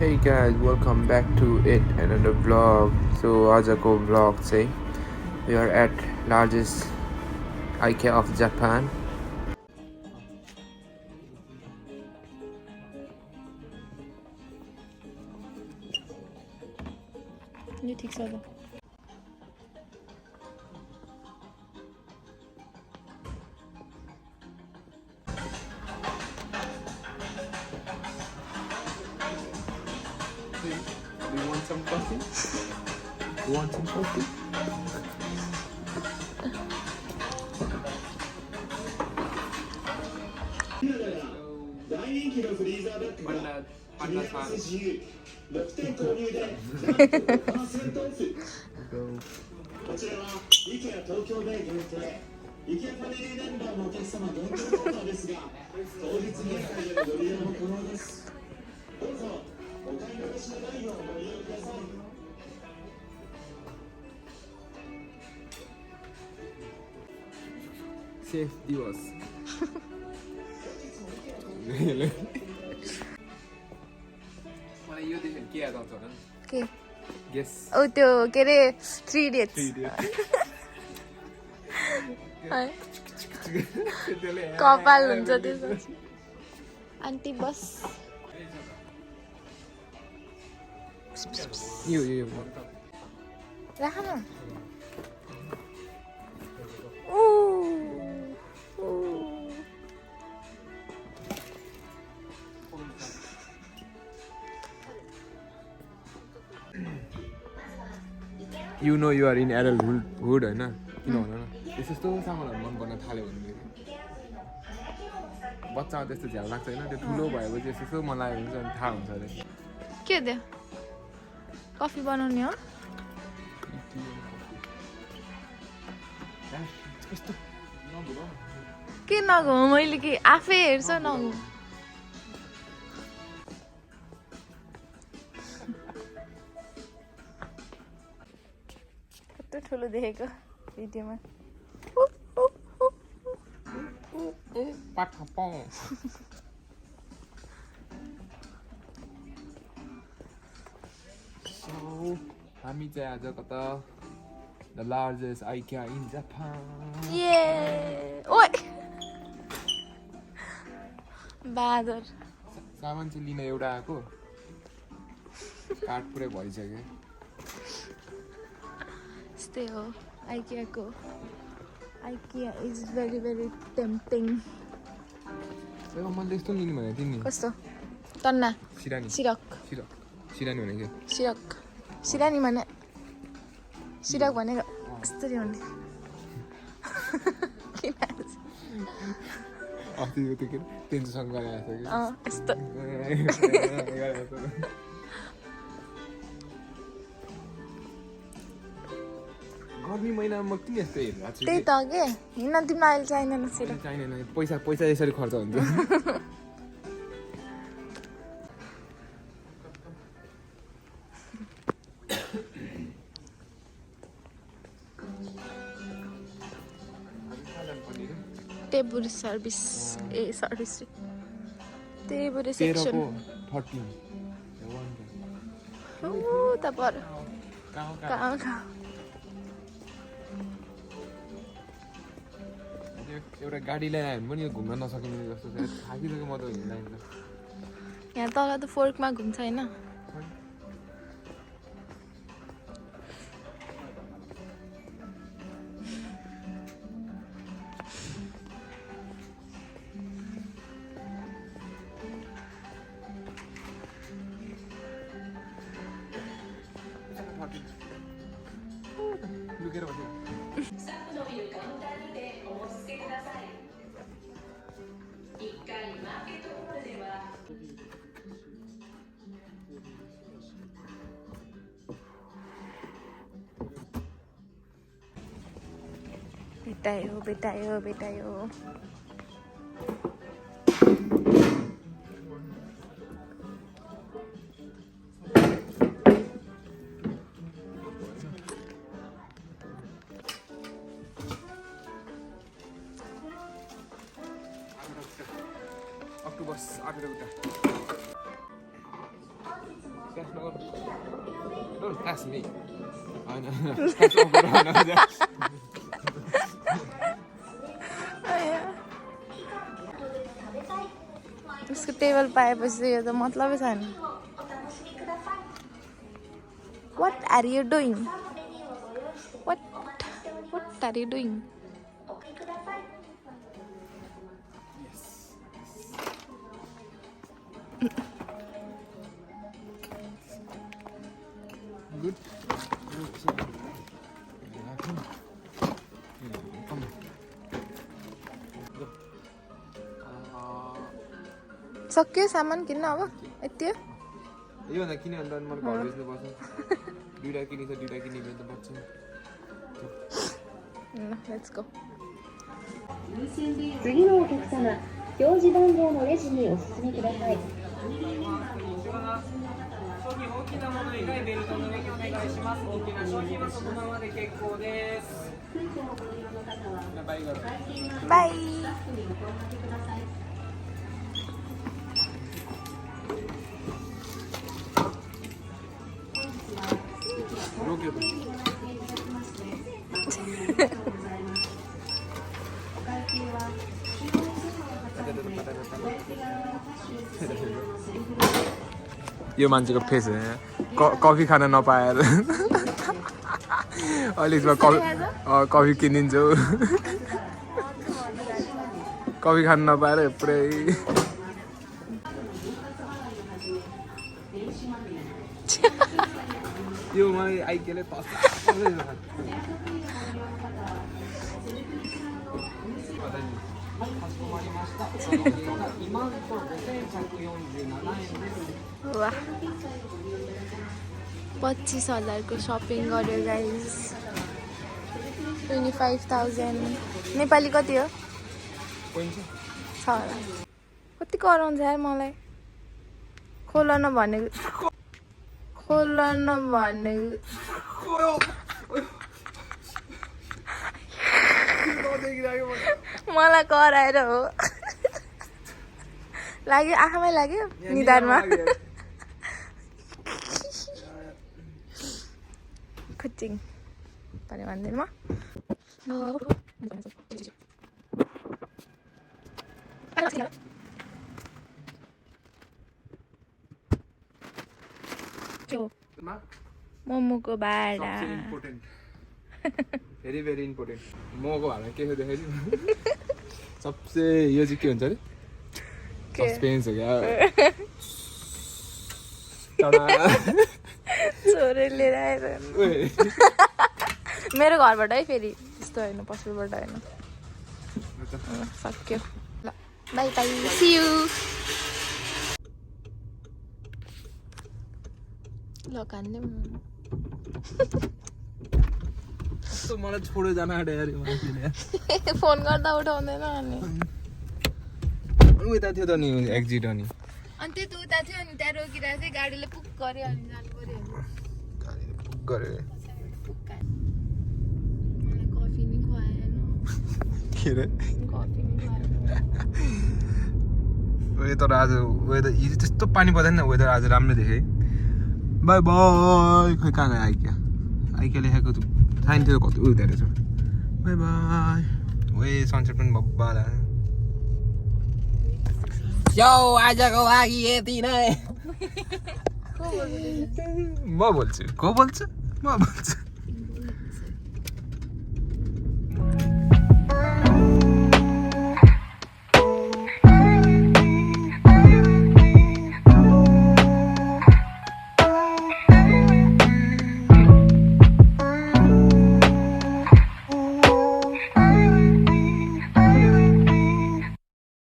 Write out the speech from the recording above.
Hey guys, welcome back to it another vlog. So आजको vlog चाहिँ we are at largest IKEA of Japan. यो ठीक छ ल Do you want some coffee? You want some coffee? Safe दिवस मलाई यो देखेर के याद आउँछ होला के गेस ओ त्यो के रे 3 इडियट्स कपाल हुन्छ त्यसपछि आन्टी बस यो राख न You know you are in adulthood हैन किन भन न यस्तो सामानहरु मन पर्न थाल्यो भने बच्चामा त्यस्तो झ्याल लाग्छ हैन त्यो ठुलो भएपछि यस्तो मन लाग्यो भने चाहिँ थाहा हुन्छ अरे के दे कफी बनाउने हो यस्तो नभुल के नगो मैले के आफै हेर्छ नगो कस्तो ठुलो देखेको भिडियोमा पाठा So हामी चाहिँ आज कता the largest IKEA in Japan. ओइ बादर सामान चाहिँ लिन एउटा आएको कार्ड पुरै भरिसक्यो यस्तै हो आइकियाको IKEA is very very tempting मैले यस्तो लिनु भनेको थिएँ नि कस्तो तन्ना सिरानी सिरक सिरानी भनेको सिरानी भने सिरक भनेको यस्तरी हुने किन अस्ति यो त्यो पेन्सनसँग गराएको छ यस्तो गर्मी महिनामा म किन यस्तो हेरिरहेको छु त्यही त के हिँड्न तिमीलाई अहिले चाहिँदैन सिरक चाहिँदैन पैसा यसरी खर्च हुन्छ table service service table section 13 त पर कहाँ एउटा गाडी ल्यायो भने पनि यो घुम्न नसकिने जस्तो छ थाकिसक्यो म त हिँड्दैन यहाँ तल त फोर्कमा घुम्छ हैन लुकेर बस्यो भेटायो अक्टोबर 8 उता Don't pass me. I know. उसको टेबल पाएपछि यो त मतलबै छैन. What are you doing? What are you doing? Good. सक्यो सामान किन्न अब यति हो. यो भन्दा किन अन्त मलाई घर बेच्नु पर्छ. दुईटा किनिन्छ दुईटा किनि बेच्नु पर्छ. Let's go. 次のお客様、表示番号のレジにお進みください。商品大きなもの以外ベルトの上にお願いします。大きな商品はそのままで結構です。バイ。यो मान्छेको फेस कफी खान नपाएर अलिकमा कफी किनिदिन्छु. कफी खान नपाएर पुरै यो मलाई आइकेले वाह 25,000 को शपिङ गर्यो गाइस. 25,000 नेपाली कति हो? छ होला. कति कराउँछ यार मलाई. खोल न भनेको. मलाई कराएर हो. लाग्यो आँखामै लाग्यो निधारमा. खुच्चिङ परे भन्दैमा मोमोको भाडा भेरी भेरी इम्पोर्टेन्ट. मोमोको भाडा के हो देखेको सबसे यो चाहिँ के हुन्छ अरे सस्पेन्स हो क्या. छोरे लिएर आएर मेरो घरबाट है फेरि त्यस्तो होइन पसलबाट होइन. सक्यो ल बाई बाई सी यू. ल खान्ने मलाई छोडेर जान आँट्यो यार फोन गर्दा उठाउँदैन अनि उता थियो त नि एक्जिट अनि त्यो त उता थियो अनि त्यहाँ रोकिरहेको चाहिँ गाडीले पुक गर्यो अनि जानु पर्यो. गाडीले पुक गर्यो. मलाई कफी नि खुवाएन. के रे कफी नि खुवाएन. वेदर आज वेदर हिजो त्यस्तो पानी पर्दैन. वेदर आज राम्रो देखेँ. By by. खै कहाँ गयो आइकिया लेखेको साइन थियो कति उयो रहेछ. By by. वे सनसेट पनि बब्बाला. यो आजको लागि यति नै. म बोल्छु म बोल्छु.